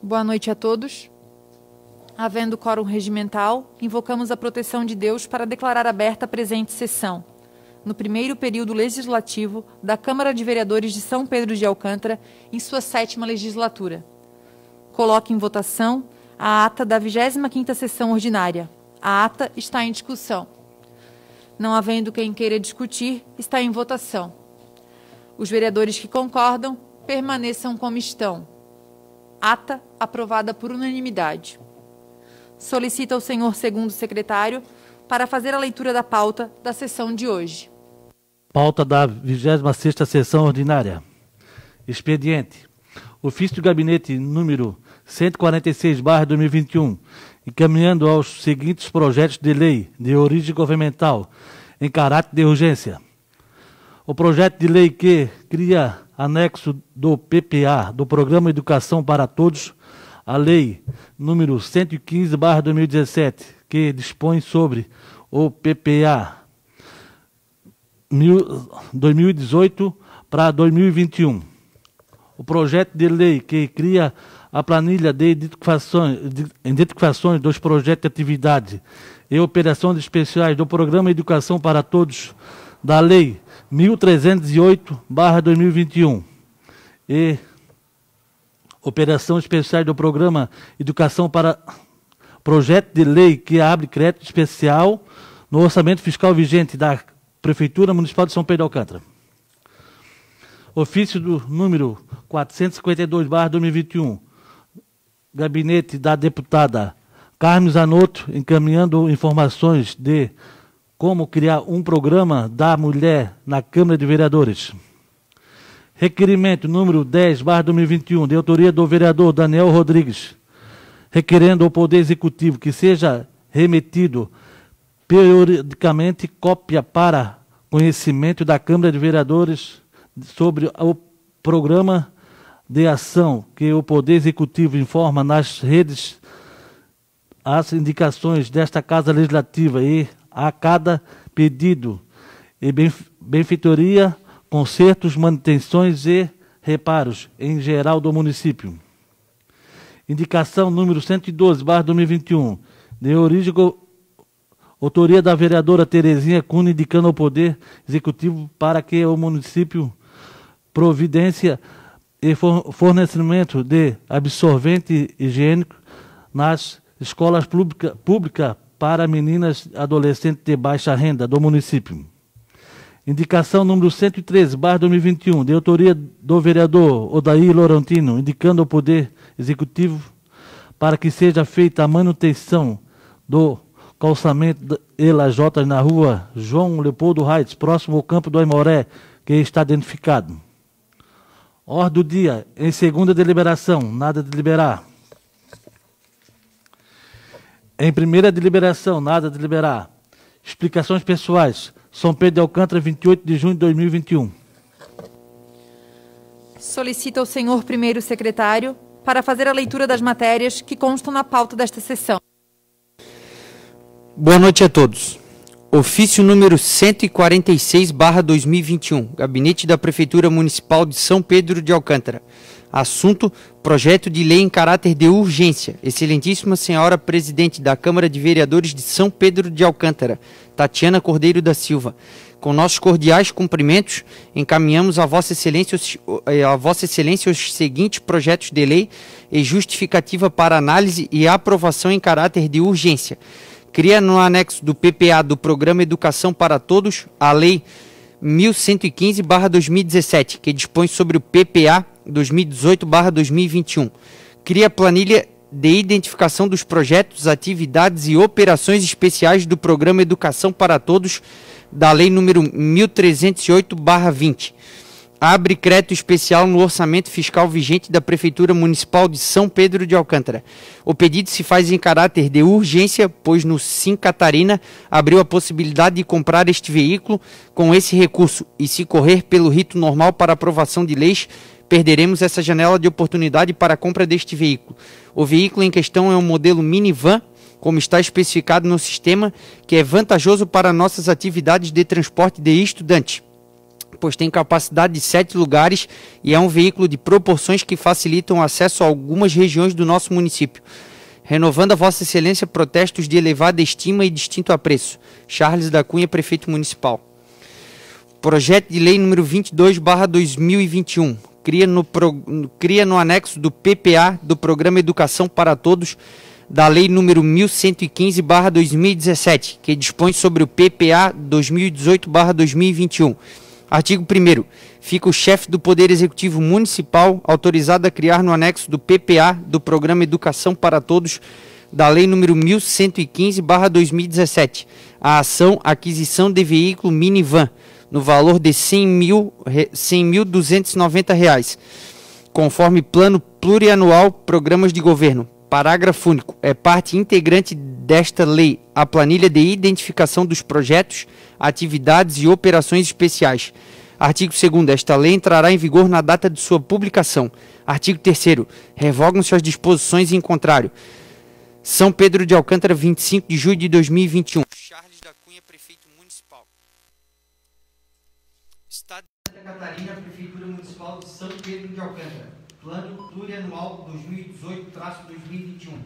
Boa noite a todos. Havendo quórum regimental, invocamos a proteção de Deus para declarar aberta a presente sessão, no primeiro período legislativo da Câmara de Vereadores de São Pedro de Alcântara, em sua 7ª legislatura. Coloque em votação a ata da 25ª sessão ordinária. A ata está em discussão. Não havendo quem queira discutir, está em votação. Os vereadores que concordam, permaneçam como estão. Ata aprovada por unanimidade. Solicita ao senhor segundo secretário para fazer a leitura da pauta da sessão de hoje. Pauta da 26ª sessão ordinária. Expediente. Ofício do gabinete número 146/2021, encaminhando aos seguintes projetos de lei de origem governamental em caráter de urgência. O projeto de lei que cria anexo do PPA, do Programa Educação para Todos, a lei número 115/2017, que dispõe sobre o PPA 2018 para 2021. O projeto de lei que cria a planilha de identificações dos projetos de atividade e operações especiais do Programa Educação para Todos, da lei 1308/2021 e operações especiais do Programa Educação para projeto de lei que abre crédito especial no orçamento fiscal vigente da Prefeitura Municipal de São Pedro de Alcântara. Ofício do número 452/2021, gabinete da deputada Carmen Zanotto, encaminhando informações de como criar um programa da mulher na Câmara de Vereadores. Requerimento número 10/2021, de autoria do vereador Daniel Rodrigues, requerendo ao Poder Executivo que seja remetido periodicamente cópia para conhecimento da Câmara de Vereadores sobre o programa de ação que o Poder Executivo informa nas redes as indicações desta Casa Legislativa e a cada pedido e benfeitoria, consertos, manutenções e reparos em geral do município. Indicação número 112/2021, de origem autoria da vereadora Terezinha Cunha, indicando ao Poder Executivo para que o município providência e fornecimento de absorvente higiênico nas escolas públicas para meninas e adolescentes de baixa renda do município. Indicação número 113/2021, de autoria do vereador Odair Laurentino, indicando ao Poder Executivo para que seja feita a manutenção do calçamento e lajotas na rua João Leopoldo Reis, próximo ao campo do Aimoré, que está identificado. Ordem do dia, em segunda deliberação, nada de deliberar. Em primeira deliberação, nada de deliberar. Explicações pessoais. São Pedro de Alcântara, 28 de junho de 2021. Solicita ao senhor primeiro secretário para fazer a leitura das matérias que constam na pauta desta sessão. Boa noite a todos. Ofício número 146/2021, Gabinete da Prefeitura Municipal de São Pedro de Alcântara. Assunto: projeto de lei em caráter de urgência. Excelentíssima Senhora Presidente da Câmara de Vereadores de São Pedro de Alcântara, Tatiana Cordeiro da Silva. Com nossos cordiais cumprimentos, encaminhamos a Vossa Excelência os seguintes projetos de lei e justificativa para análise e aprovação em caráter de urgência. Cria no anexo do PPA do Programa Educação para Todos a Lei 1115/2017, que dispõe sobre o PPA 2018/2021. Cria planilha de identificação dos projetos, atividades e operações especiais do Programa Educação para Todos da Lei número 1308/20. Abre crédito especial no orçamento fiscal vigente da Prefeitura Municipal de São Pedro de Alcântara. O pedido se faz em caráter de urgência, pois no Sim Catarina abriu a possibilidade de comprar este veículo com esse recurso e, se correr pelo rito normal para aprovação de leis, perderemos essa janela de oportunidade para a compra deste veículo. O veículo em questão é um modelo minivan, como está especificado no sistema, que é vantajoso para nossas atividades de transporte de estudantes. pois tem capacidade de 7 lugares e é um veículo de proporções que facilitam o acesso a algumas regiões do nosso município. Renovando a Vossa Excelência, protestos de elevada estima e distinto apreço. Charles da Cunha, Prefeito Municipal. Projeto de Lei número 22/2021. Cria no anexo do PPA do Programa Educação para Todos da Lei número 1115/2017, que dispõe sobre o PPA 2018/2021. Artigo 1º. Fica o chefe do Poder Executivo Municipal autorizado a criar no anexo do PPA do Programa Educação para Todos da Lei número 1115/2017 a ação aquisição de veículo minivan no valor de R$ 100.290, conforme Plano Plurianual Programas de Governo. Parágrafo único. É parte integrante desta lei a planilha de identificação dos projetos, atividades e operações especiais. Artigo 2º. Esta lei entrará em vigor na data de sua publicação. Artigo 3º. Revogam-se as disposições em contrário. São Pedro de Alcântara, 25 de julho de 2021. Charles da Cunha, Prefeito Municipal. Estado de Santa Catarina, Prefeitura Municipal de São Pedro de Alcântara. Plano Plurianual 2018-2021.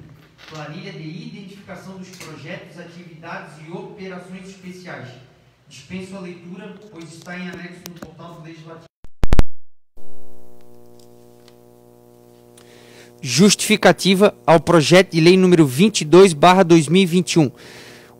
Planilha de identificação dos projetos, atividades e operações especiais. Dispenso a leitura, pois está em anexo no portal do Legislativo. Justificativa ao projeto de lei número 22/2021.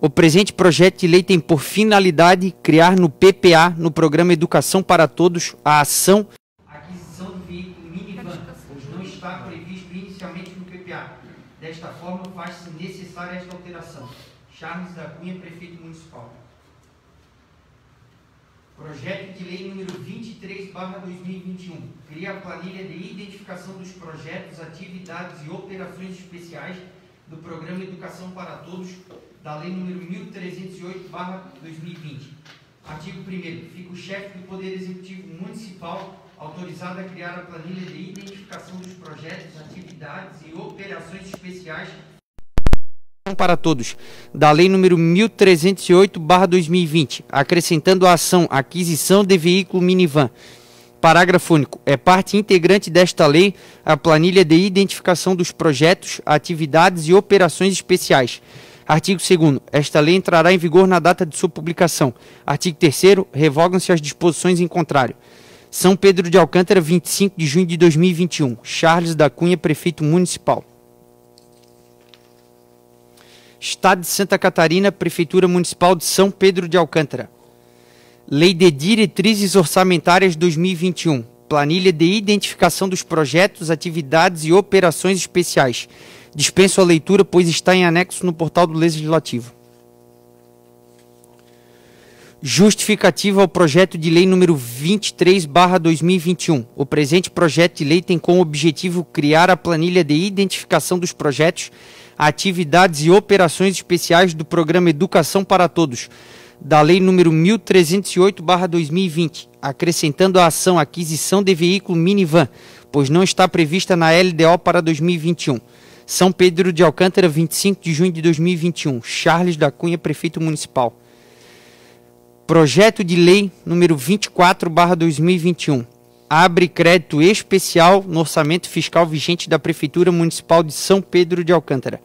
O presente projeto de lei tem por finalidade criar no PPA, no Programa Educação para Todos, a ação aquisição de veículo minivan, pois não está previsto inicialmente no PPA. Desta forma, faz-se necessária esta alteração. Charles da Cunha, Prefeito Municipal. Projeto de lei número 23/2021. Cria a planilha de identificação dos projetos, atividades e operações especiais do Programa Educação para Todos da lei número 1308/2020. Artigo 1º. Fica o chefe do Poder Executivo Municipal autorizado a criar a planilha de identificação dos projetos, atividades e operações especiais para todos, da Lei número 1308/2020, acrescentando a ação aquisição de veículo minivan. Parágrafo único. É parte integrante desta lei a planilha de identificação dos projetos, atividades e operações especiais. Artigo 2º. Esta lei entrará em vigor na data de sua publicação. Artigo 3º. Revogam-se as disposições em contrário. São Pedro de Alcântara, 25 de junho de 2021. Charles da Cunha, Prefeito Municipal. Estado de Santa Catarina, Prefeitura Municipal de São Pedro de Alcântara. Lei de Diretrizes Orçamentárias 2021. Planilha de identificação dos projetos, atividades e operações especiais. Dispenso a leitura, pois está em anexo no portal do Legislativo. Justificativa ao projeto de lei número 23/2021. O presente projeto de lei tem como objetivo criar a planilha de identificação dos projetos, atividades e operações especiais do Programa Educação para Todos, da Lei número 1308/2020, acrescentando a ação aquisição de veículo minivan, pois não está prevista na LDO para 2021. São Pedro de Alcântara, 25 de junho de 2021. Charles da Cunha, Prefeito Municipal. Projeto de Lei número 24/2021. Abre crédito especial no orçamento fiscal vigente da Prefeitura Municipal de São Pedro de Alcântara.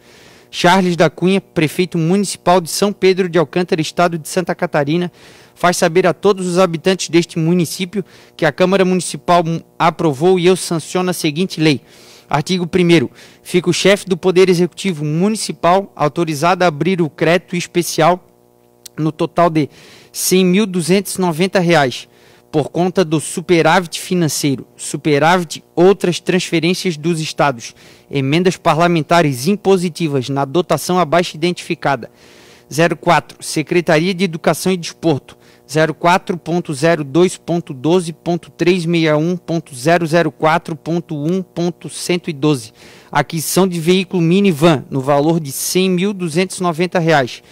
Charles da Cunha, Prefeito Municipal de São Pedro de Alcântara, Estado de Santa Catarina, faz saber a todos os habitantes deste município que a Câmara Municipal aprovou e eu sanciono a seguinte lei. Artigo 1º. Fica o chefe do Poder Executivo Municipal autorizado a abrir o crédito especial no total de R$ 100.290, por conta do superávit financeiro, superávit, outras transferências dos estados, emendas parlamentares impositivas na dotação abaixo identificada. 04. Secretaria de Educação e Desporto, 04.02.12.361.004.1.112. Aquisição de veículo minivan no valor de R$ 100.290.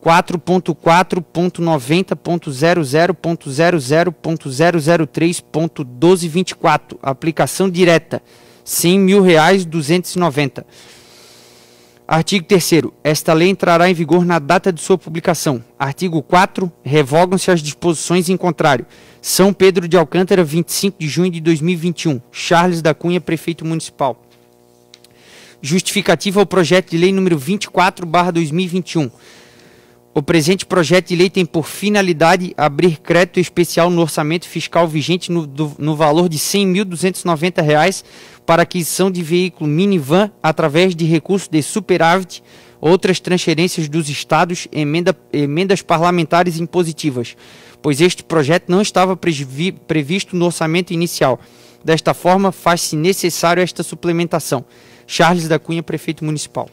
4.4.90.00.00.003.1224. Aplicação direta, R$ 100.290. Artigo 3º. Esta lei entrará em vigor na data de sua publicação. Artigo 4. Revogam-se as disposições em contrário. São Pedro de Alcântara, 25 de junho de 2021. Charles da Cunha, prefeito municipal. Justificativa ao projeto de lei número 24/2021. O presente projeto de lei tem por finalidade abrir crédito especial no orçamento fiscal vigente no valor de R$ 100.290 para aquisição de veículo minivan através de recurso de superávit, outras transferências dos estados, emendas parlamentares impositivas, pois este projeto não estava previsto no orçamento inicial. Desta forma, faz-se necessário esta suplementação. Charles da Cunha, prefeito municipal.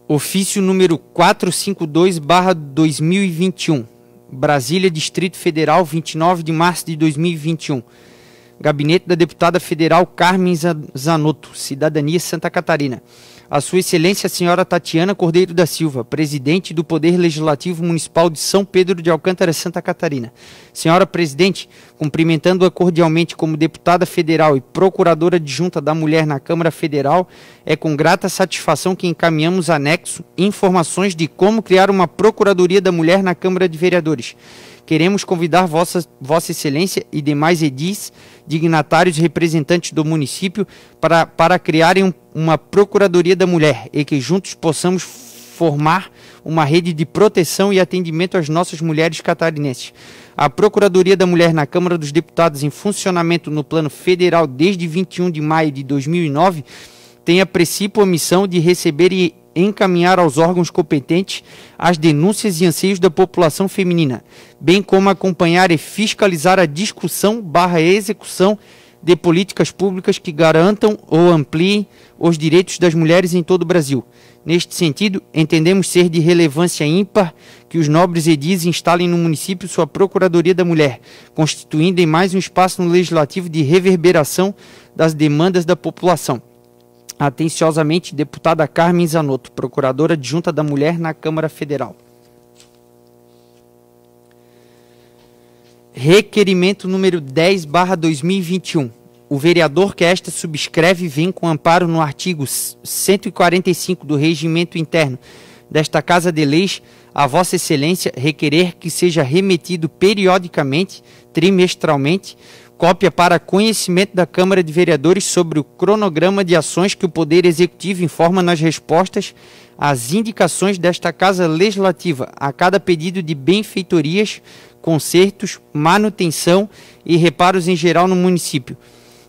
Ofício número 452/2021. Brasília, Distrito Federal, 29 de março de 2021. Gabinete da Deputada Federal Carmen Zanotto, Cidadania, Santa Catarina. A Sua Excelência a Senhora Tatiana Cordeiro da Silva, Presidente do Poder Legislativo Municipal de São Pedro de Alcântara, Santa Catarina. Senhora Presidente, cumprimentando-a cordialmente como Deputada Federal e Procuradora Adjunta da Mulher na Câmara Federal, é com grata satisfação que encaminhamos anexo informações de como criar uma Procuradoria da Mulher na Câmara de Vereadores. Queremos convidar Vossa Excelência e demais edis, dignatários e representantes do município para criarem uma Procuradoria da Mulher e que juntos possamos formar uma rede de proteção e atendimento às nossas mulheres catarinenses. A Procuradoria da Mulher na Câmara dos Deputados, em funcionamento no plano federal desde 21 de maio de 2009, tem a princípio a missão de receber e encaminhar aos órgãos competentes as denúncias e anseios da população feminina, bem como acompanhar e fiscalizar a discussão/execução de políticas públicas que garantam ou ampliem os direitos das mulheres em todo o Brasil. Neste sentido, entendemos ser de relevância ímpar que os nobres edis instalem no município sua Procuradoria da Mulher, constituindo em mais um espaço no legislativo de reverberação das demandas da população. Atenciosamente, deputada Carmen Zanotto, Procuradora Adjunta da Mulher na Câmara Federal. Requerimento número 10/2021. O vereador que esta subscreve vem com amparo no artigo 145 do Regimento Interno desta Casa de Leis a Vossa Excelência requerer que seja remetido periodicamente, trimestralmente, cópia para conhecimento da Câmara de Vereadores sobre o cronograma de ações que o Poder Executivo informa nas respostas às indicações desta Casa Legislativa a cada pedido de benfeitorias, consertos, manutenção e reparos em geral no município.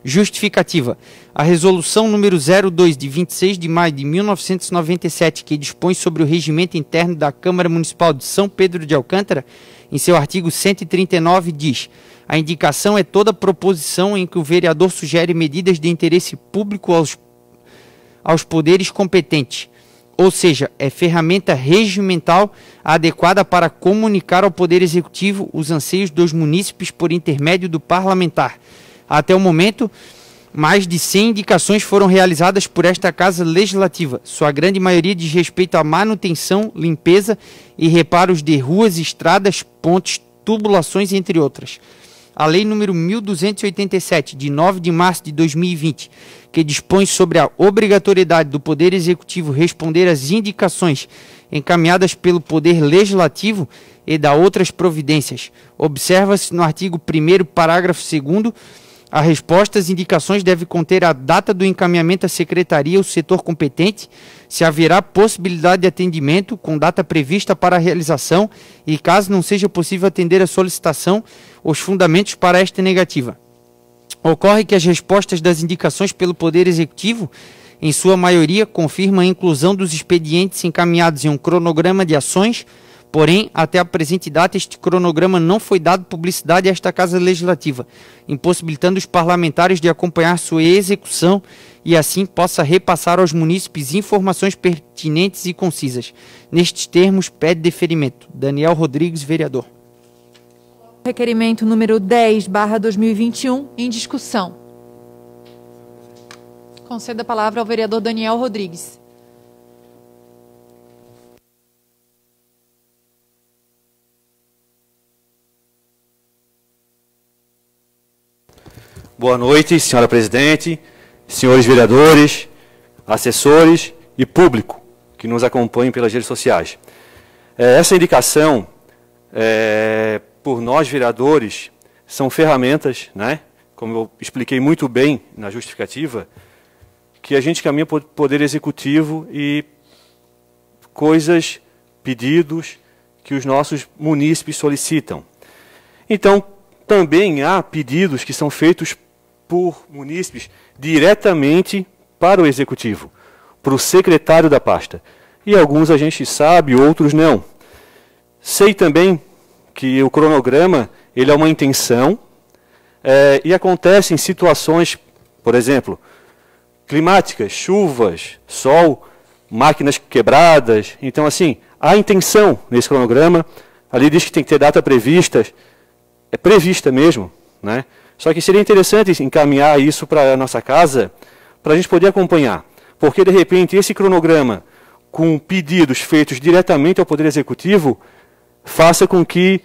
Justificativa. A resolução número 02 de 26 de maio de 1997, que dispõe sobre o regimento interno da Câmara Municipal de São Pedro de Alcântara, em seu artigo 139, diz: a indicação é toda proposição em que o vereador sugere medidas de interesse público aos poderes competentes, ou seja, é ferramenta regimental adequada para comunicar ao Poder Executivo os anseios dos munícipes por intermédio do parlamentar. Até o momento, mais de 100 indicações foram realizadas por esta Casa Legislativa. Sua grande maioria diz respeito à manutenção, limpeza e reparos de ruas, estradas, pontes, tubulações, entre outras. A Lei número 1287, de 9 de março de 2020, que dispõe sobre a obrigatoriedade do Poder Executivo responder às indicações encaminhadas pelo Poder Legislativo e da outras providências. Observa-se no artigo 1º, parágrafo 2º, a resposta às indicações deve conter a data do encaminhamento à secretaria ou setor competente, se haverá possibilidade de atendimento com data prevista para a realização e, caso não seja possível atender a solicitação, os fundamentos para esta negativa. Ocorre que as respostas das indicações pelo Poder Executivo, em sua maioria, confirmam a inclusão dos expedientes encaminhados em um cronograma de ações. Porém, até a presente data, este cronograma não foi dado publicidade a esta Casa Legislativa, impossibilitando os parlamentares de acompanhar sua execução e assim possa repassar aos munícipes informações pertinentes e concisas. Nestes termos, pede deferimento. Daniel Rodrigues, vereador. Requerimento número 10/2021, em discussão. Conceda a palavra ao vereador Daniel Rodrigues. Boa noite, senhora presidente, senhores vereadores, assessores e público que nos acompanham pelas redes sociais. Essa indicação, por nós vereadores, são ferramentas, né, como eu expliquei muito bem na justificativa, que a gente caminha para o Poder Executivo e coisas, pedidos que os nossos munícipes solicitam. Então, também há pedidos que são feitos por munícipes diretamente para o Executivo, para o secretário da pasta. E alguns a gente sabe, outros não. Sei também que o cronograma ele é uma intenção e acontece em situações, por exemplo, climáticas, chuvas, sol, máquinas quebradas. Então, assim, há intenção nesse cronograma. Ali diz que tem que ter data prevista. É prevista mesmo, né? Só que seria interessante encaminhar isso para a nossa casa, para a gente poder acompanhar. Porque, de repente, esse cronograma, com pedidos feitos diretamente ao Poder Executivo, faça com que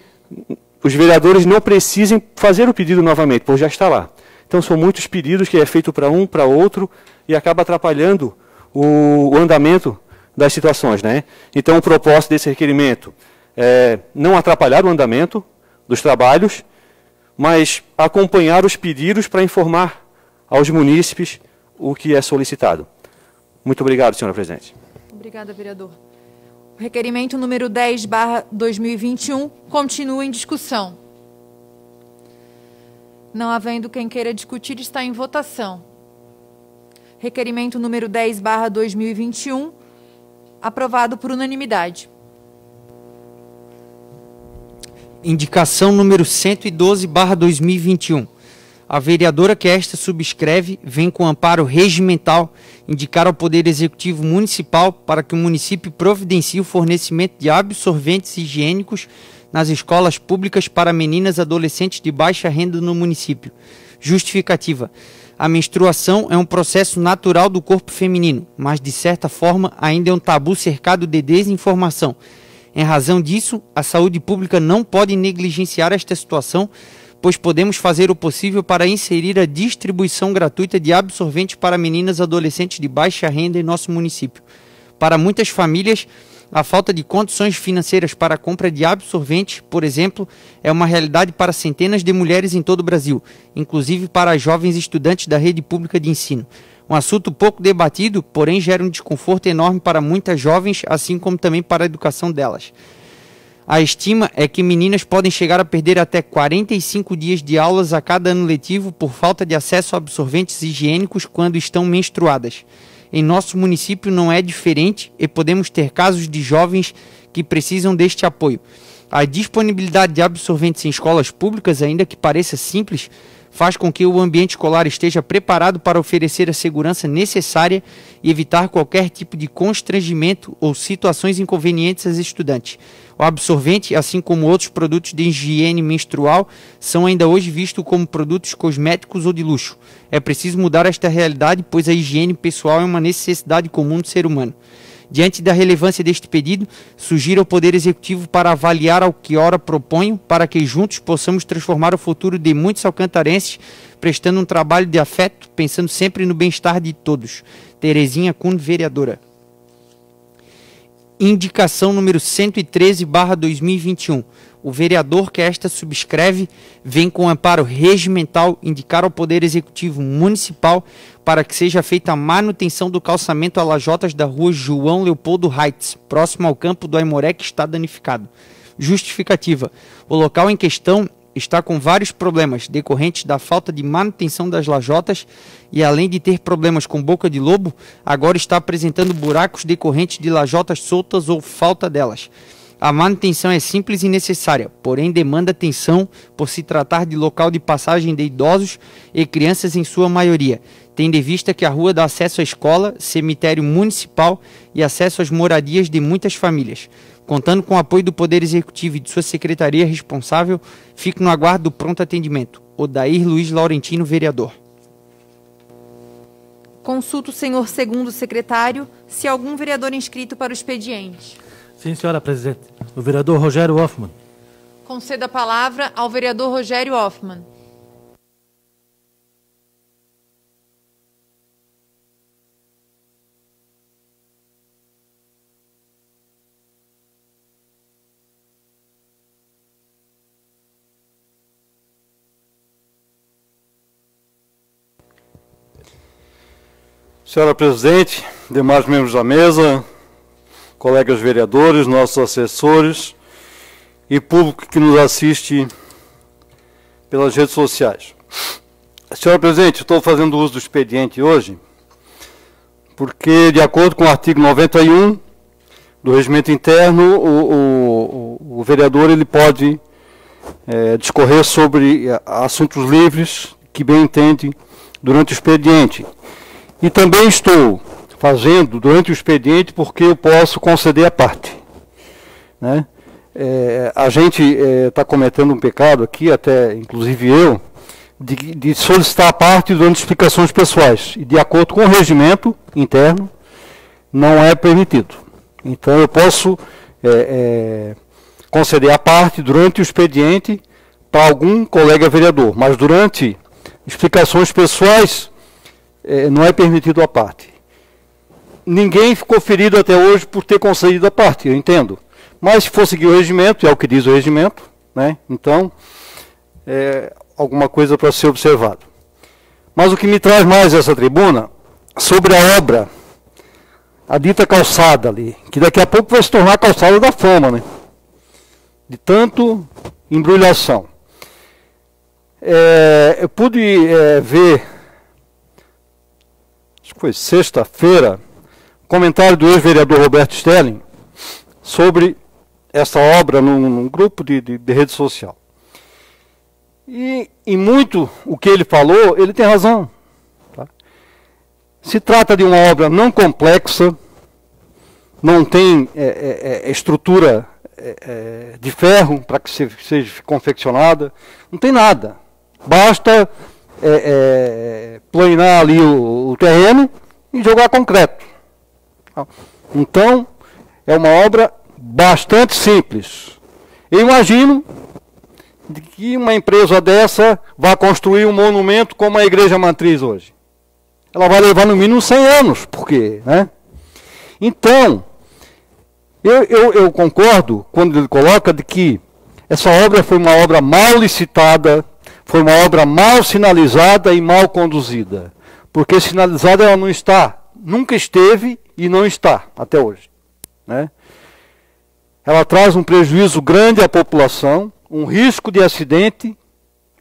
os vereadores não precisem fazer o pedido novamente, pois já está lá. Então, são muitos pedidos que é feito para um, para outro, e acaba atrapalhando o andamento das situações, né? Então, o propósito desse requerimento é não atrapalhar o andamento dos trabalhos, mas acompanhar os pedidos para informar aos munícipes o que é solicitado. Muito obrigado, senhora presidente. Obrigada, vereador. O requerimento número 10/2021 continua em discussão. Não havendo quem queira discutir, está em votação. Requerimento número 10/2021, aprovado por unanimidade. Indicação número 112/2021. A vereadora que esta subscreve vem com amparo regimental indicar ao Poder Executivo Municipal para que o município providencie o fornecimento de absorventes higiênicos nas escolas públicas para meninas e adolescentes de baixa renda no município. Justificativa. A menstruação é um processo natural do corpo feminino, mas de certa forma ainda é um tabu cercado de desinformação. Em razão disso, a saúde pública não pode negligenciar esta situação, pois podemos fazer o possível para inserir a distribuição gratuita de absorventes para meninas e adolescentes de baixa renda em nosso município. Para muitas famílias, a falta de condições financeiras para a compra de absorventes, por exemplo, é uma realidade para centenas de mulheres em todo o Brasil, inclusive para as jovens estudantes da rede pública de ensino. Um assunto pouco debatido, porém gera um desconforto enorme para muitas jovens, assim como também para a educação delas. A estima é que meninas podem chegar a perder até 45 dias de aulas a cada ano letivo por falta de acesso a absorventes higiênicos quando estão menstruadas. Em nosso município não é diferente e podemos ter casos de jovens que precisam deste apoio. A disponibilidade de absorventes em escolas públicas, ainda que pareça simples, faz com que o ambiente escolar esteja preparado para oferecer a segurança necessária e evitar qualquer tipo de constrangimento ou situações inconvenientes aos estudantes. O absorvente, assim como outros produtos de higiene menstrual, são ainda hoje vistos como produtos cosméticos ou de luxo. É preciso mudar esta realidade, pois a higiene pessoal é uma necessidade comum do ser humano. Diante da relevância deste pedido, sugiro ao Poder Executivo para avaliar ao que ora proponho, para que juntos possamos transformar o futuro de muitos alcantarenses, prestando um trabalho de afeto, pensando sempre no bem-estar de todos. Terezinha Kuhn, vereadora. Indicação número 113/2021. O vereador que esta subscreve vem com amparo regimental indicar ao Poder Executivo Municipal para que seja feita a manutenção do calçamento a lajotas da rua João Leopoldo Reitz, próximo ao campo do Aimoré, que está danificado. Justificativa. O local em questão está com vários problemas decorrentes da falta de manutenção das lajotas e, além de ter problemas com boca de lobo, agora está apresentando buracos decorrentes de lajotas soltas ou falta delas. A manutenção é simples e necessária, porém demanda atenção por se tratar de local de passagem de idosos e crianças em sua maioria, tendo em vista que a rua dá acesso à escola, cemitério municipal e acesso às moradias de muitas famílias. Contando com o apoio do Poder Executivo e de sua secretaria responsável, fico no aguardo do pronto atendimento. Odair Luiz Laurentino, vereador. Consulto o senhor segundo secretário se há algum vereador inscrito para o expediente. Sim, senhora presidente. O vereador Rogério Hoffmann. Concedo a palavra ao vereador Rogério Hoffmann. Senhora Presidente, demais membros da mesa, colegas vereadores, nossos assessores e público que nos assiste pelas redes sociais. Senhora Presidente, estou fazendo uso do expediente hoje porque, de acordo com o artigo 91 do Regimento Interno, o vereador ele pode discorrer sobre assuntos livres que bem entende durante o expediente. E também estou fazendo durante o expediente porque eu posso conceder a parte, né? A gente está cometendo um pecado aqui, até inclusive eu, de solicitar a parte durante explicações pessoais. E de acordo com o regimento interno, não é permitido. Então eu posso conceder a parte durante o expediente para algum colega vereador, mas durante explicações pessoais não é permitido a parte. Ninguém ficou ferido até hoje por ter concedido a parte, eu entendo. Mas se for seguir o regimento, é o que diz o regimento, né? Então, alguma coisa para ser observado. Mas o que me traz mais essa tribuna, sobre a obra, a dita calçada ali, que daqui a pouco vai se tornar a calçada da fama, né? De tanto embrulhação. Eu pude ver, acho que foi sexta-feira, comentário do ex-vereador Roberto Stelling sobre essa obra num grupo de rede social. E muito o que ele falou, ele tem razão. Tá? Se trata de uma obra não complexa, não tem estrutura de ferro para que seja confeccionada, não tem nada. Basta planear ali o terreno e jogar concreto. Então, é uma obra bastante simples. Eu imagino que uma empresa dessa vai construir um monumento como a Igreja Matriz hoje. Ela vai levar no mínimo 100 anos, porque, né? Então, eu concordo quando ele coloca de que essa obra foi uma obra mal licitada, foi uma obra mal sinalizada e mal conduzida. Porque sinalizada ela não está, nunca esteve e não está até hoje, né? Ela traz um prejuízo grande à população, um risco de acidente.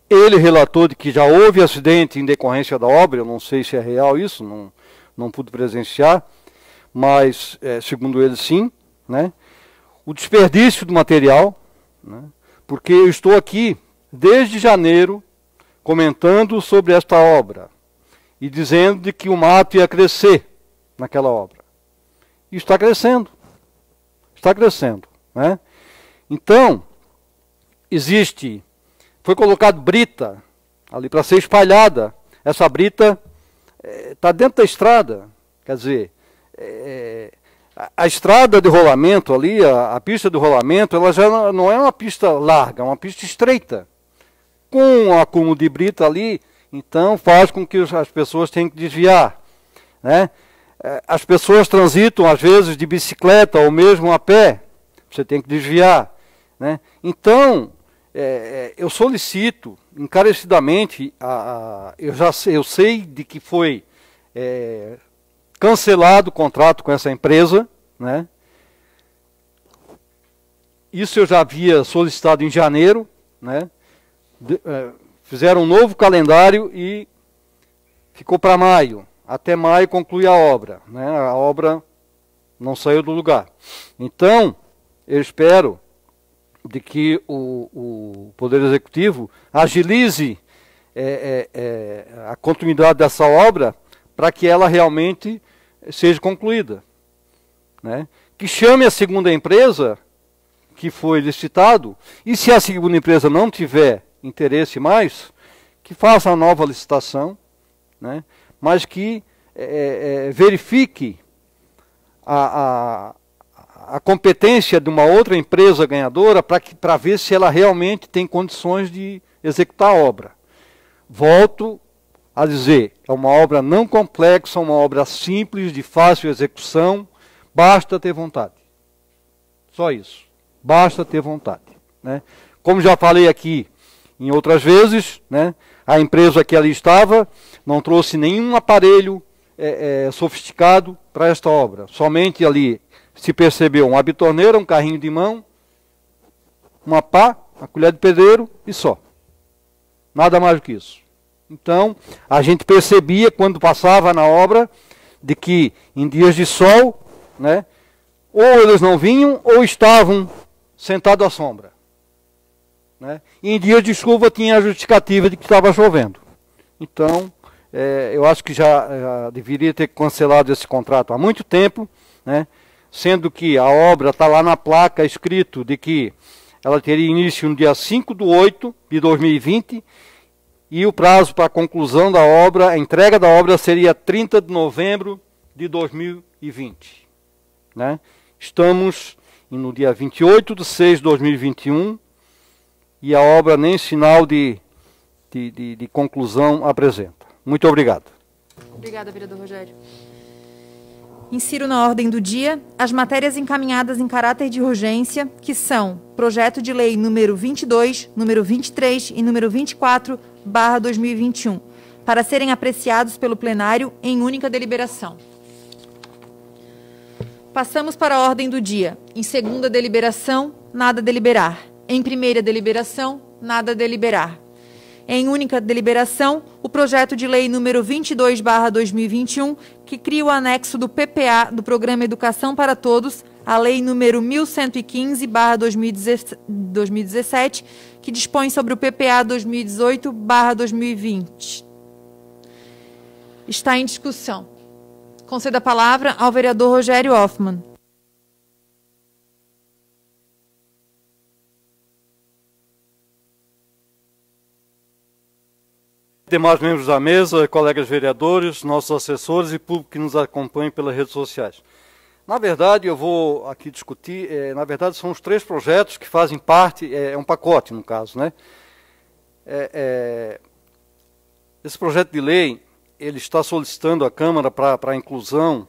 Ele relatou de que já houve acidente em decorrência da obra, eu não sei se é real isso, não pude presenciar, mas segundo ele sim, né? O desperdício do material, né? Porque eu estou aqui desde janeiro comentando sobre esta obra e dizendo de que o mato ia crescer naquela obra. E está crescendo. Está crescendo, né? Então, foi colocado brita ali para ser espalhada. Essa brita está dentro da estrada. Quer dizer, a estrada de rolamento ali, a pista de rolamento, ela já não é uma pista larga, é uma pista estreita. Com o acúmulo de brita ali, então faz com que as pessoas tenham que desviar, né? As pessoas transitam, às vezes, de bicicleta ou mesmo a pé. Você tem que desviar, né? Então, eu solicito encarecidamente, eu sei de que foi cancelado o contrato com essa empresa, né? Isso eu já havia solicitado em janeiro, né? Fizeram um novo calendário e ficou para maio. Até maio conclui a obra, né? A obra não saiu do lugar. Então, eu espero de que o Poder Executivo agilize a continuidade dessa obra para que ela realmente seja concluída, né? Que chame a segunda empresa que foi licitado, e se a segunda empresa não tiver interesse mais, que faça a nova licitação, né? Mas que verifique a competência de uma outra empresa ganhadora para ver se ela realmente tem condições de executar a obra. Volto a dizer, é uma obra não complexa, uma obra simples, de fácil execução, basta ter vontade. Só isso, basta ter vontade, né? Como já falei aqui em outras vezes, né? A empresa que ali estava não trouxe nenhum aparelho sofisticado para esta obra. Somente ali se percebeu uma bitoneira, um carrinho de mão, uma pá, uma colher de pedreiro e só. Nada mais do que isso. Então, a gente percebia quando passava na obra de que em dias de sol, né, ou eles não vinham ou estavam sentados à sombra. Né? E em dias de chuva tinha a justificativa de que estava chovendo. Então, eu acho que já deveria ter cancelado esse contrato há muito tempo, né? Sendo que a obra está lá na placa escrito de que ela teria início no dia 5/8/2020 e o prazo para a conclusão da obra, a entrega da obra seria 30 de novembro de 2020. Né? Estamos no dia 28/6/2021 e a obra nem sinal de conclusão apresenta. Muito obrigado. Obrigada, vereador Rogério. Insiro na ordem do dia as matérias encaminhadas em caráter de urgência, que são projeto de lei número 22, número 23 e número 24/2021, para serem apreciados pelo plenário em única deliberação. Passamos para a ordem do dia. Em segunda deliberação, nada a deliberar. Em primeira deliberação, nada a deliberar. Em única deliberação, o projeto de lei número 22/2021, que cria o anexo do PPA do Programa Educação para Todos, a lei número 1115/2017, que dispõe sobre o PPA 2018/2020. Está em discussão. Concedo a palavra ao vereador Rogério Hoffmann. Demais membros da mesa, colegas vereadores, nossos assessores e público que nos acompanha pelas redes sociais. Na verdade, eu vou aqui discutir, na verdade são os 3 projetos que fazem parte, é um pacote no caso, né? Esse projeto de lei, ele está solicitando à Câmara para a inclusão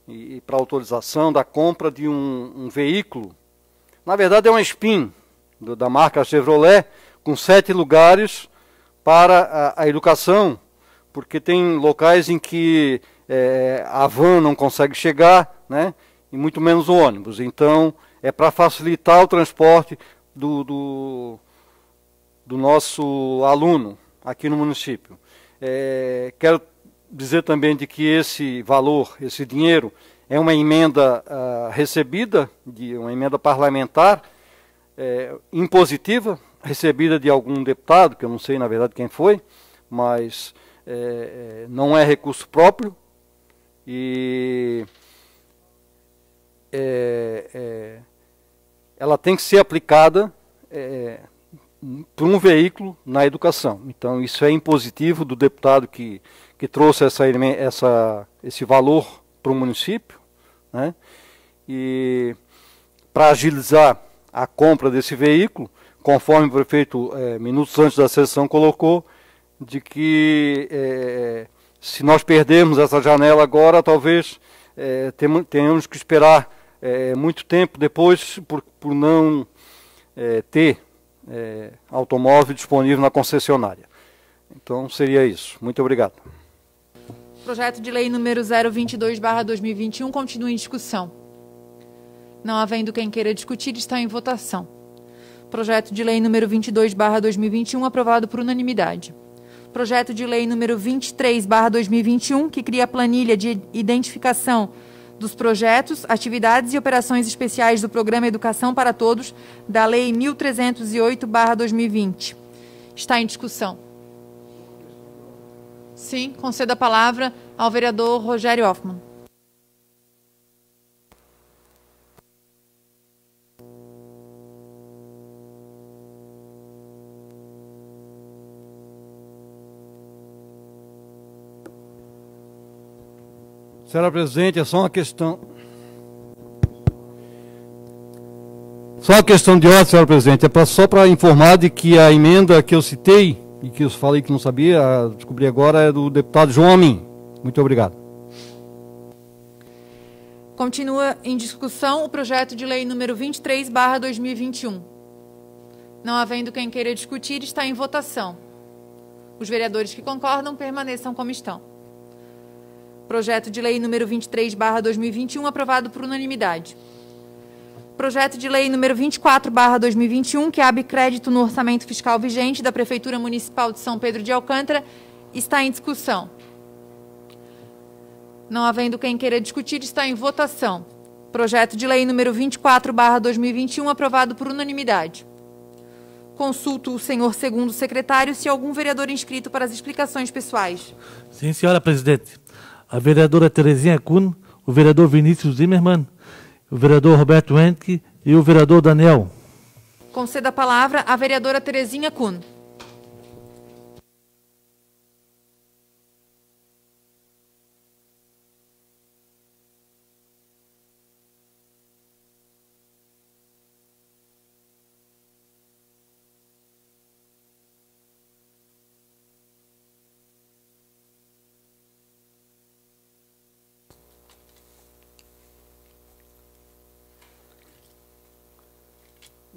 e para autorização da compra de um veículo. Na verdade é uma Spin da marca Chevrolet, com 7 lugares, para a educação, porque tem locais em que a van não consegue chegar, né, e muito menos o ônibus. Então, é para facilitar o transporte do nosso aluno aqui no município. Quero dizer também de que esse valor, esse dinheiro, é uma emenda recebida, uma emenda parlamentar, impositiva, recebida de algum deputado, que eu não sei na verdade quem foi, mas não é recurso próprio e ela tem que ser aplicada por um veículo na educação. Então isso é impositivo do deputado que trouxe esse valor para o município, né? E para agilizar a compra desse veículo, conforme o prefeito, minutos antes da sessão, colocou, de que se nós perdermos essa janela agora, talvez tenhamos que esperar muito tempo depois por não ter automóvel disponível na concessionária. Então, seria isso. Muito obrigado. Projeto de lei número 022/2021 continua em discussão. Não havendo quem queira discutir, está em votação. Projeto de lei número 22/2021, aprovado por unanimidade. Projeto de lei número 23/2021, que cria a planilha de identificação dos projetos, atividades e operações especiais do Programa Educação para Todos, da Lei 1308/2020. Está em discussão. Sim, concedo a palavra ao vereador Rogério Hoffmann. Senhora presidente, é só uma questão. Só uma questão de ordem, senhora presidente. Só para informar de que a emenda que eu citei, e que eu falei que não sabia, descobri agora, é do deputado João Amin. Muito obrigado. Continua em discussão o projeto de lei número 23/2021. Não havendo quem queira discutir, está em votação. Os vereadores que concordam permaneçam como estão. Projeto de Lei número 23/2021, aprovado por unanimidade. Projeto de Lei número 24/2021, que abre crédito no orçamento fiscal vigente da Prefeitura Municipal de São Pedro de Alcântara, está em discussão. Não havendo quem queira discutir, está em votação. Projeto de Lei número 24/2021, aprovado por unanimidade. Consulto o senhor segundo secretário se algum vereador inscrito para as explicações pessoais. Sim, senhora presidente. A vereadora Terezinha Kuhn, o vereador Vinícius Zimmermann, o vereador Roberto Henrique e o vereador Daniel. Conceda a palavra à vereadora Terezinha Kuhn.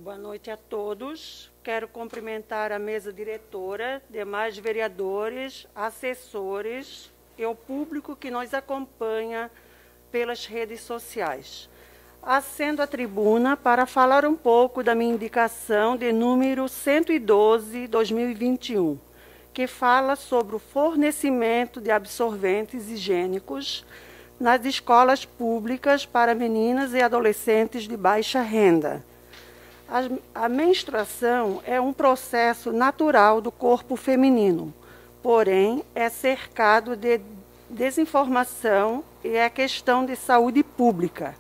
Boa noite a todos. Quero cumprimentar a mesa diretora, demais vereadores, assessores e o público que nos acompanha pelas redes sociais. Acendo a tribuna para falar um pouco da minha indicação de número 112/2021, que fala sobre o fornecimento de absorventes higiênicos nas escolas públicas para meninas e adolescentes de baixa renda. A menstruação é um processo natural do corpo feminino, porém é cercado de desinformação e é questão de saúde pública.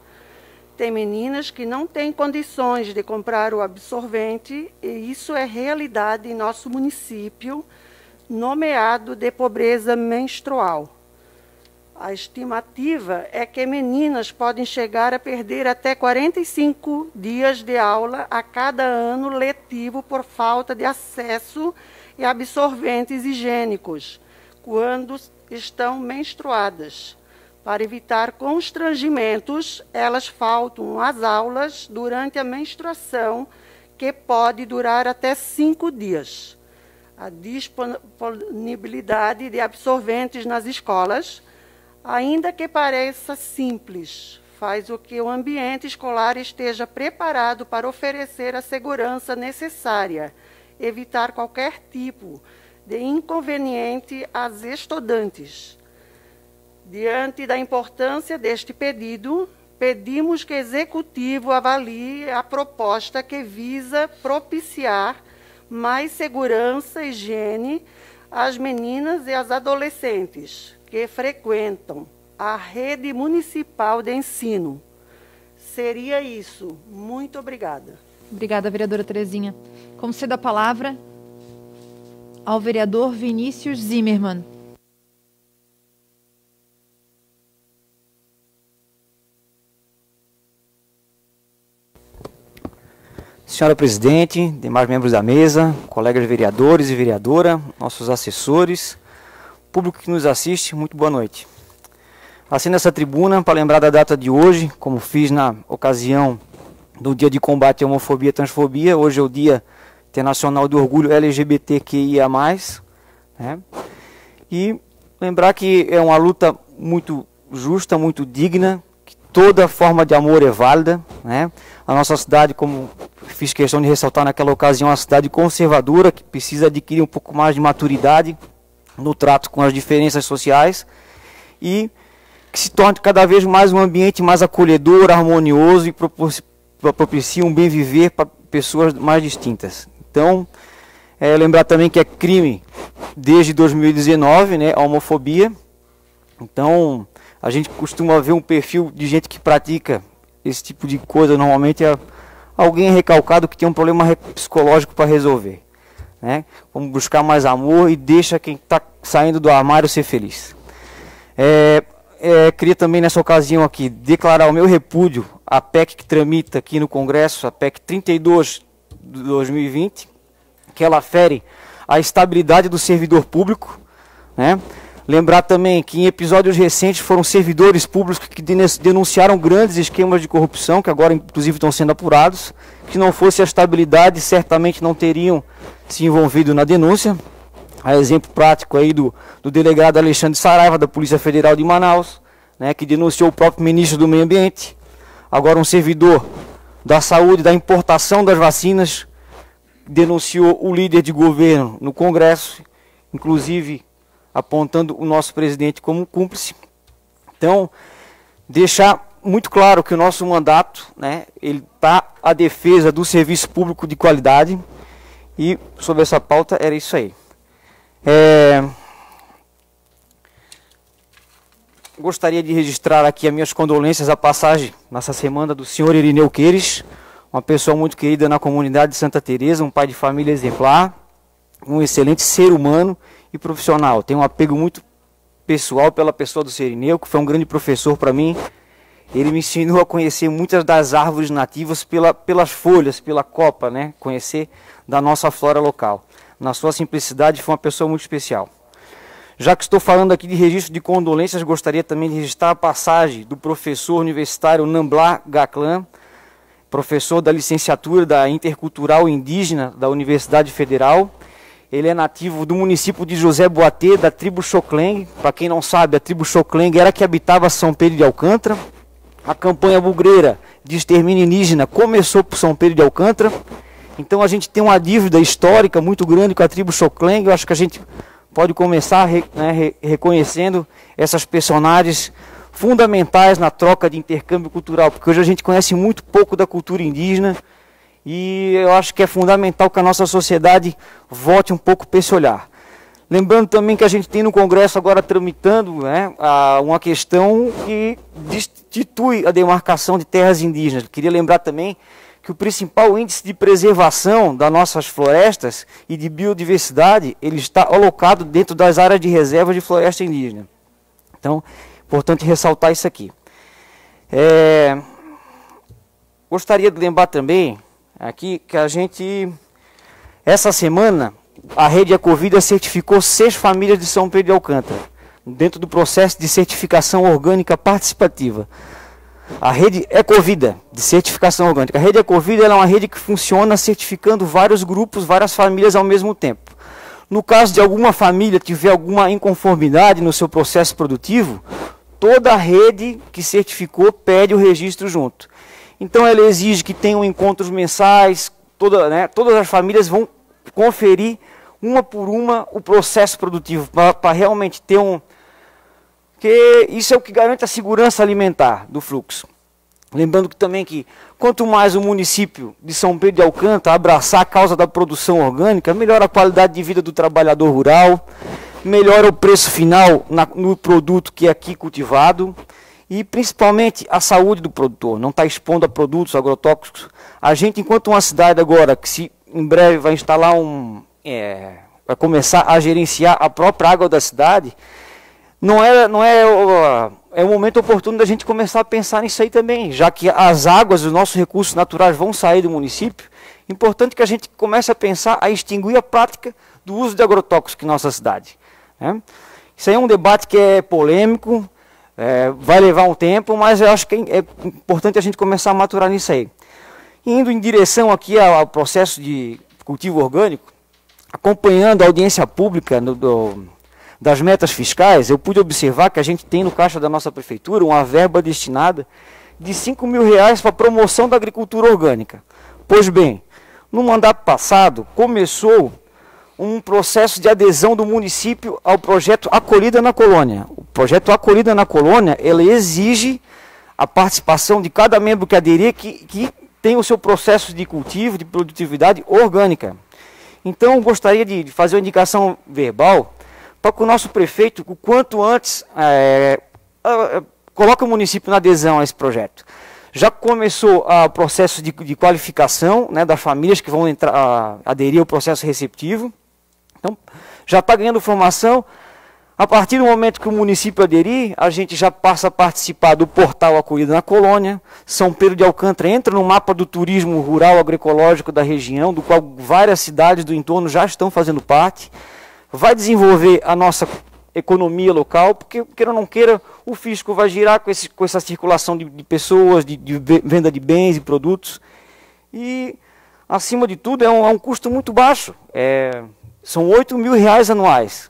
Tem meninas que não têm condições de comprar o absorvente e isso é realidade em nosso município, nomeado de pobreza menstrual. A estimativa é que meninas podem chegar a perder até 45 dias de aula a cada ano letivo por falta de acesso a absorventes higiênicos, quando estão menstruadas. Para evitar constrangimentos, elas faltam às aulas durante a menstruação, que pode durar até 5 dias. A disponibilidade de absorventes nas escolas, ainda que pareça simples, faz com que o ambiente escolar esteja preparado para oferecer a segurança necessária, evitar qualquer tipo de inconveniente às estudantes. Diante da importância deste pedido, pedimos que o Executivo avalie a proposta que visa propiciar mais segurança e higiene às meninas e às adolescentes que frequentam a rede municipal de ensino. Seria isso. Muito obrigada. Obrigada, vereadora Terezinha. Concedo a palavra ao vereador Vinícius Zimmermann. Senhora presidente, demais membros da mesa, colegas vereadores e vereadora, nossos assessores, público que nos assiste, muito boa noite. Assino essa tribuna para lembrar da data de hoje, como fiz na ocasião do Dia de Combate à Homofobia e Transfobia. Hoje é o Dia Internacional do Orgulho LGBTQIA+, né? E lembrar que é uma luta muito justa, muito digna, que toda forma de amor é válida, né? A nossa cidade, como fiz questão de ressaltar naquela ocasião, é uma cidade conservadora, que precisa adquirir um pouco mais de maturidade no trato com as diferenças sociais e que se torne cada vez mais um ambiente mais acolhedor, harmonioso e propicia um bem viver para pessoas mais distintas. Então, lembrar também que é crime desde 2019, né, a homofobia. Então, a gente costuma ver um perfil de gente que pratica esse tipo de coisa, normalmente é alguém recalcado que tem um problema psicológico para resolver, né? Vamos buscar mais amor e deixa quem está saindo do armário ser feliz. Queria também nessa ocasião aqui declarar o meu repúdio à PEC que tramita aqui no Congresso, a PEC 32 de 2020, que ela fere a estabilidade do servidor público, né? Lembrar também que em episódios recentes foram servidores públicos que denunciaram grandes esquemas de corrupção, que agora inclusive estão sendo apurados, que não fosse a estabilidade certamente não teriam se envolvido na denúncia. a exemplo prático aí do delegado Alexandre Saraiva, da Polícia Federal de Manaus, né, que denunciou o próprio ministro do Meio Ambiente, agora um servidor da saúde, da importação das vacinas, denunciou o líder de governo no Congresso, inclusive apontando o nosso presidente como cúmplice. Então, deixar muito claro que o nosso mandato, né, ele está à defesa do serviço público de qualidade, e sobre essa pauta era isso aí. Gostaria de registrar aqui as minhas condolências à passagem nessa semana do senhor Irineu Queires, uma pessoa muito querida na comunidade de Santa Teresa, um pai de família exemplar, um excelente ser humano e profissional. Tenho um apego muito pessoal pela pessoa do senhor Irineu, que foi um grande professor para mim. Ele me ensinou a conhecer muitas das árvores nativas pelas folhas, pela copa, né? Conhecer da nossa flora local. Na sua simplicidade, foi uma pessoa muito especial. Já que estou falando aqui de registro de condolências, gostaria também de registrar a passagem do professor universitário Namblar Gaclan, professor da licenciatura da Intercultural Indígena da Universidade Federal. Ele é nativo do município de José Boatê, da tribo Xocleng. Para quem não sabe, a tribo Xocleng era que habitava São Pedro de Alcântara. A campanha bugreira de extermínio indígena começou por São Pedro de Alcântara. Então a gente tem uma dívida histórica muito grande com a tribo Xocleng. Eu acho que a gente pode começar reconhecendo essas personagens fundamentais na troca de intercâmbio cultural, porque hoje a gente conhece muito pouco da cultura indígena e eu acho que é fundamental que a nossa sociedade volte um pouco para esse olhar. Lembrando também que a gente tem no Congresso agora tramitando, né, uma questão que destitui a demarcação de terras indígenas. Queria lembrar também que o principal índice de preservação das nossas florestas e de biodiversidade, ele está alocado dentro das áreas de reserva de floresta indígena. Então, importante ressaltar isso aqui. Gostaria de lembrar também aqui que a gente, essa semana, a Rede Ecovida certificou 6 famílias de São Pedro de Alcântara, dentro do processo de certificação orgânica participativa. A Rede Ecovida, de certificação orgânica. A Rede Ecovida é uma rede que funciona certificando vários grupos, várias famílias ao mesmo tempo. No caso de alguma família tiver alguma inconformidade no seu processo produtivo, toda a rede que certificou pede o registro junto. Então ela exige que tenham encontros mensais, todas as famílias vão conferir uma por uma o processo produtivo, para realmente ter que isso é o que garante a segurança alimentar do fluxo. Lembrando que também que quanto mais o município de São Pedro de Alcântara abraçar a causa da produção orgânica, melhora a qualidade de vida do trabalhador rural, melhora o preço final no produto que é aqui cultivado e principalmente a saúde do produtor, não está expondo a produtos agrotóxicos. A gente, enquanto uma cidade agora, que em breve vai instalar vai começar a gerenciar a própria água da cidade, é o momento oportuno da gente começar a pensar nisso aí também, já que as águas, os nossos recursos naturais vão sair do município, é importante que a gente comece a pensar a extinguir a prática do uso de agrotóxicos em nossa cidade. Né? Isso aí é um debate que é polêmico, vai levar um tempo, mas eu acho que é importante a gente começar a maturar nisso aí. Indo em direção aqui ao processo de cultivo orgânico, acompanhando a audiência pública das metas fiscais, eu pude observar que a gente tem no caixa da nossa prefeitura uma verba destinada de R$5 mil para a promoção da agricultura orgânica. Pois bem, no mandato passado começou um processo de adesão do município ao projeto Acolhida na Colônia. O projeto Acolhida na Colônia, ele exige a participação de cada membro que aderir que tem o seu processo de cultivo, de produtividade orgânica. Então, gostaria de fazer uma indicação verbal para que o nosso prefeito, o quanto antes, coloque o município na adesão a esse projeto. Já começou o processo de qualificação, né, das famílias que vão aderir ao processo receptivo. Então, já está ganhando formação. A partir do momento que o município aderir, a gente já passa a participar do portal Acolhida na Colônia. São Pedro de Alcântara entra no mapa do turismo rural agroecológico da região, do qual várias cidades do entorno já estão fazendo parte. Vai desenvolver a nossa economia local, porque, queira ou não queira, o fisco vai girar com essa circulação de pessoas, de venda de bens e produtos. E, acima de tudo, é um custo muito baixo. São R$8.000 anuais.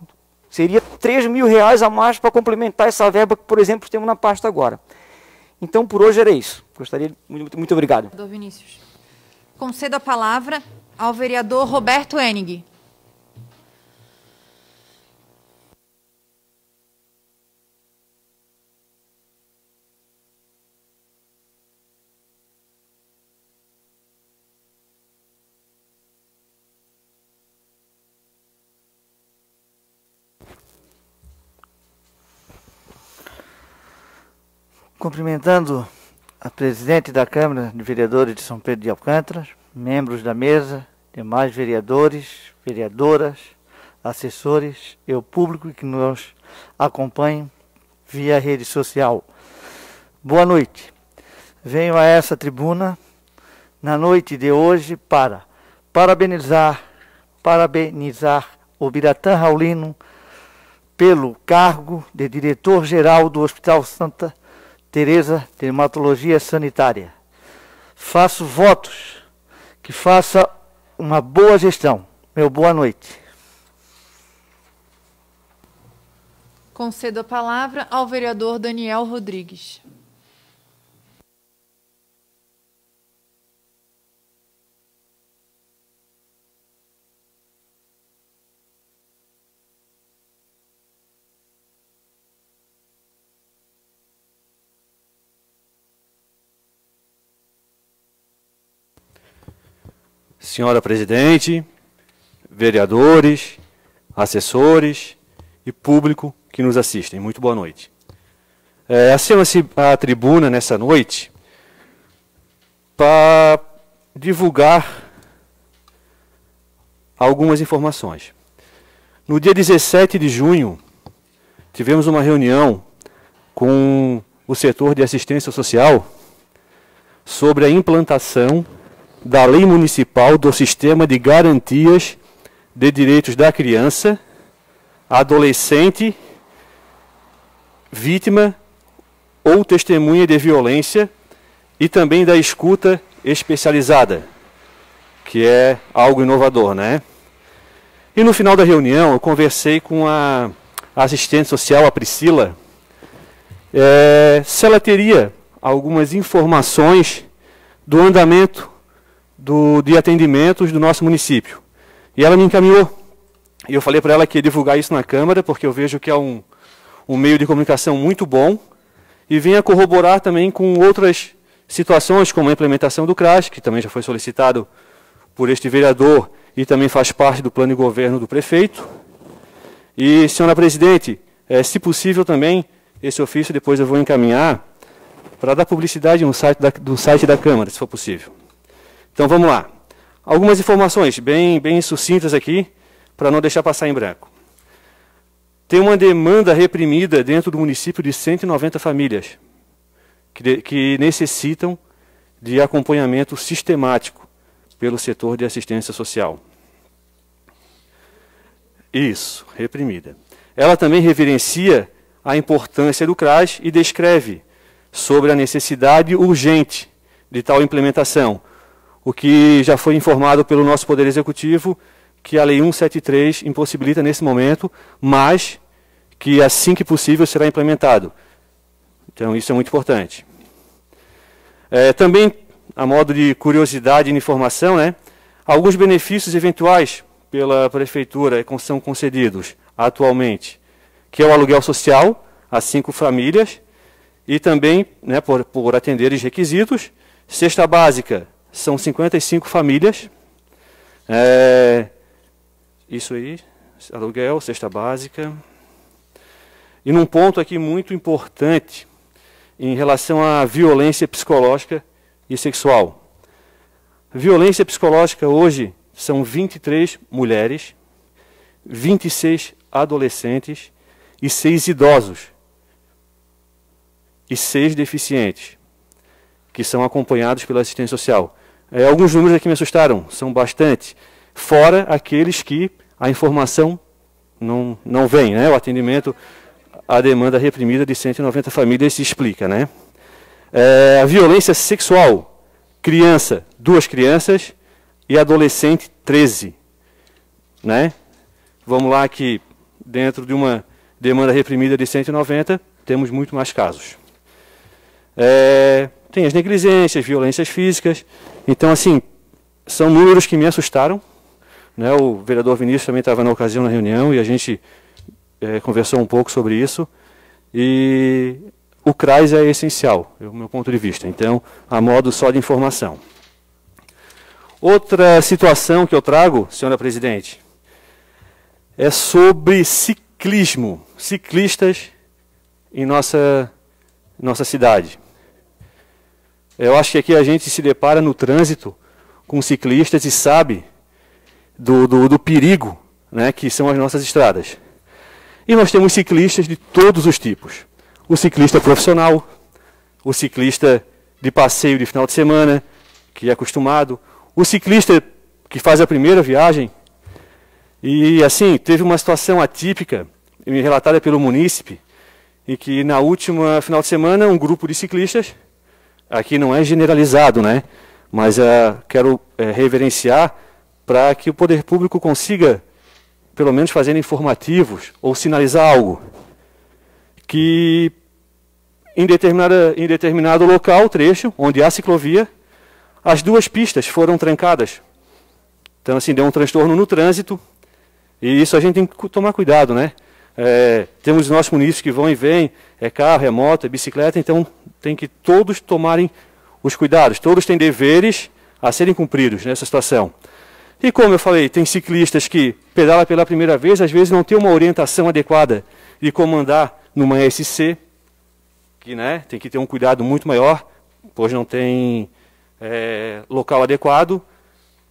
Seria R$3.000 a mais para complementar essa verba que, por exemplo, temos na pasta agora. Então, por hoje era isso. Gostaria, muito obrigado. Vereador Vinícius. Concedo a palavra ao vereador Roberto Enig. Cumprimentando a presidente da Câmara de Vereadores de São Pedro de Alcântara, membros da mesa, demais vereadores, vereadoras, assessores e o público que nos acompanha via rede social. Boa noite. Venho a essa tribuna na noite de hoje para parabenizar o Biratã Raulino pelo cargo de diretor-geral do Hospital Santa Teresa de Dermatologia Sanitária. Faço votos que faça uma boa gestão. Meu boa noite. Concedo a palavra ao vereador Daniel Rodrigues. Senhora presidente, vereadores, assessores e público que nos assistem, muito boa noite. Acima-se a tribuna nessa noite para divulgar algumas informações. No dia 17 de junho, tivemos uma reunião com o setor de assistência social sobre a implantação da Lei Municipal do Sistema de Garantias de Direitos da Criança, Adolescente, Vítima ou Testemunha de Violência e também da escuta especializada, que é algo inovador, né? E no final da reunião eu conversei com a assistente social, a Priscila, se ela teria algumas informações do andamento de atendimentos do nosso município. E ela me encaminhou. E eu falei para ela que ia divulgar isso na Câmara, porque eu vejo que é um meio de comunicação muito bom, e venha corroborar também com outras situações, como a implementação do CRAS, que também já foi solicitado por este vereador, e também faz parte do plano de governo do prefeito. E, senhora presidente, se possível também, esse ofício depois eu vou encaminhar para dar publicidade no site da Câmara, se for possível. Então vamos lá. Algumas informações bem sucintas aqui, para não deixar passar em branco. Tem uma demanda reprimida dentro do município de 190 famílias, que necessitam de acompanhamento sistemático pelo setor de assistência social. Isso, reprimida. Ela também reverencia a importância do CRAS e descreve sobre a necessidade urgente de tal implementação, o que já foi informado pelo nosso Poder Executivo, que a Lei 173 impossibilita nesse momento, mas que assim que possível será implementado. Então isso é muito importante. Também, a modo de curiosidade e informação, né, alguns benefícios eventuais pela Prefeitura são concedidos atualmente, que é o aluguel social a 5 famílias, e também, né, por atender os requisitos, cesta básica, são 55 famílias. Isso aí, aluguel, cesta básica. E num ponto aqui muito importante, em relação à violência psicológica e sexual. Violência psicológica hoje são 23 mulheres, 26 adolescentes e 6 idosos. E 6 deficientes, que são acompanhados pela assistência social. Alguns números aqui me assustaram, são bastante, fora aqueles que a informação não vem, né? O atendimento à demanda reprimida de 190 famílias se explica, né? A violência sexual, criança, 2 crianças, e adolescente, 13, né? vamos lá que dentro de uma demanda reprimida de 190, temos muito mais casos. Tem as negligências, violências físicas. Então, assim, são números que me assustaram, né? O vereador Vinícius também estava na ocasião na reunião e a gente conversou um pouco sobre isso. E o CRAS é essencial, do meu ponto de vista. Então, a modo só de informação. Outra situação que eu trago, senhora presidente, é sobre ciclismo, ciclistas em nossa cidade. Eu acho que aqui a gente se depara no trânsito com ciclistas e sabe do perigo, né, que são as nossas estradas. E nós temos ciclistas de todos os tipos. O ciclista profissional, o ciclista de passeio de final de semana, que é acostumado, o ciclista que faz a primeira viagem. E assim, teve uma situação atípica, me relatada pelo munícipe, e que na última final de semana um grupo de ciclistas, aqui não é generalizado, né? Mas quero reverenciar para que o poder público consiga, pelo menos fazendo informativos, ou sinalizar algo, que em determinado local, trecho, onde há ciclovia, as duas pistas foram trancadas. Então, assim, deu um transtorno no trânsito, e isso a gente tem que tomar cuidado, né? Temos os nossos munícipes que vão e vêm, é carro, é moto, é bicicleta, então tem que todos tomarem os cuidados, todos têm deveres a serem cumpridos nessa situação. E como eu falei, tem ciclistas que pedalam pela primeira vez, às vezes não tem uma orientação adequada de como andar numa SC, que, né, tem que ter um cuidado muito maior, pois não tem local adequado,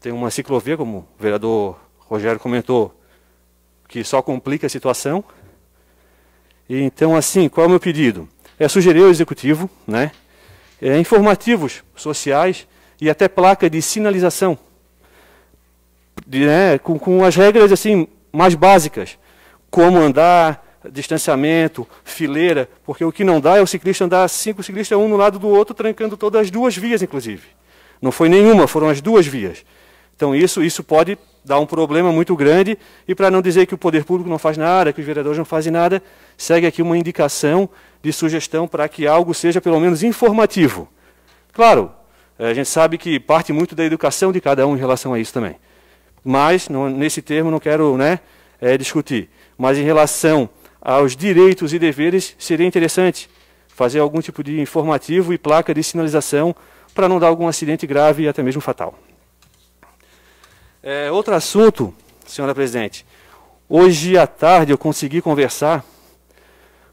tem uma ciclovia, como o vereador Rogério comentou, que só complica a situação. E então, assim, qual é o meu pedido? É sugerir ao executivo, né, informativos sociais e até placa de sinalização, com as regras assim mais básicas, como andar, distanciamento, fileira, porque o que não dá é o ciclista andar 5 ciclistas um no lado do outro, trancando todas as duas vias, inclusive. Não foi nenhuma, foram as duas vias. Então isso pode dar um problema muito grande, e para não dizer que o poder público não faz nada, que os vereadores não fazem nada, segue aqui uma indicação de sugestão para que algo seja pelo menos informativo. Claro, a gente sabe que parte muito da educação de cada um em relação a isso também. Mas, nesse termo, não quero discutir. Mas em relação aos direitos e deveres, seria interessante fazer algum tipo de informativo e placa de sinalização para não dar algum acidente grave e até mesmo fatal. Outro assunto, senhora presidente. Hoje à tarde eu consegui conversar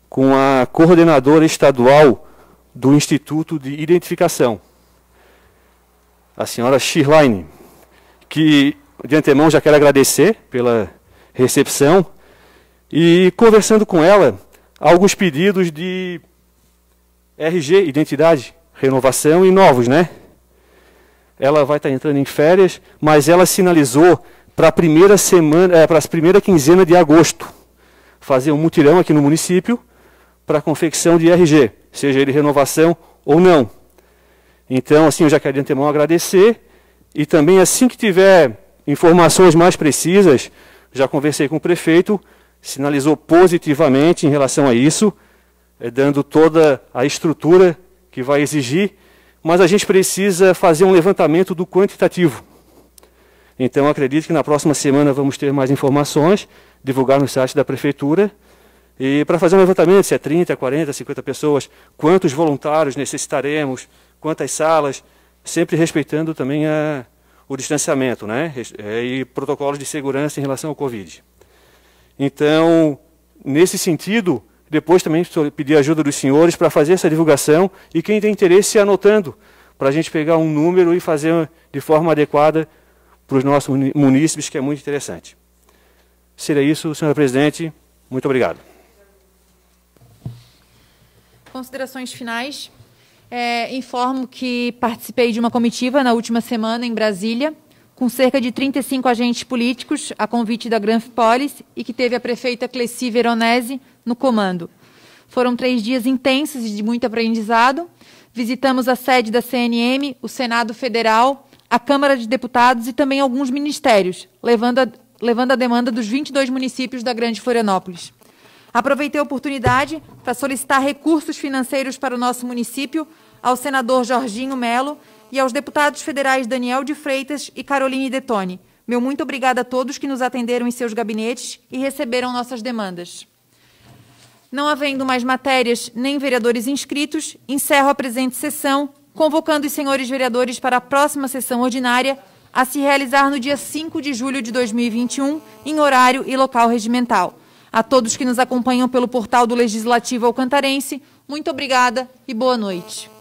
com a coordenadora estadual do Instituto de Identificação, a senhora Shirlaine, que de antemão já quero agradecer pela recepção, e conversando com ela, alguns pedidos de RG, identidade, renovação e novos, né? Ela vai estar entrando em férias, mas ela sinalizou para a primeira semana, para a primeira quinzena de agosto, fazer um mutirão aqui no município para a confecção de RG, seja ele renovação ou não. Então, assim, eu já quero de antemão agradecer, e também assim que tiver informações mais precisas, já conversei com o prefeito, sinalizou positivamente em relação a isso, dando toda a estrutura que vai exigir, mas a gente precisa fazer um levantamento do quantitativo. Então, acredito que na próxima semana vamos ter mais informações, divulgar no site da prefeitura, e para fazer um levantamento, se é 30, 40, 50 pessoas, quantos voluntários necessitaremos, quantas salas, sempre respeitando também o distanciamento, né? E protocolos de segurança em relação ao Covid. Então, nesse sentido, depois também pedir a ajuda dos senhores para fazer essa divulgação, e quem tem interesse ir anotando, para a gente pegar um número e fazer de forma adequada para os nossos munícipes, que é muito interessante. Seria isso, senhora presidente. Muito obrigado. Considerações finais. Informo que participei de uma comitiva na última semana em Brasília, com cerca de 35 agentes políticos, a convite da Granfipolis, e que teve a prefeita Cleci Veronese no comando. Foram 3 dias intensos e de muito aprendizado. Visitamos a sede da CNM, o Senado Federal, a Câmara de Deputados e também alguns ministérios, levando levando a demanda dos 22 municípios da Grande Florianópolis. Aproveitei a oportunidade para solicitar recursos financeiros para o nosso município ao senador Jorginho Melo e aos deputados federais Daniel de Freitas e Caroline Detoni. Meu muito obrigada a todos que nos atenderam em seus gabinetes e receberam nossas demandas. Não havendo mais matérias nem vereadores inscritos, encerro a presente sessão, convocando os senhores vereadores para a próxima sessão ordinária, a se realizar no dia 5 de julho de 2021, em horário e local regimental. A todos que nos acompanham pelo portal do Legislativo Alcantarense, muito obrigada e boa noite.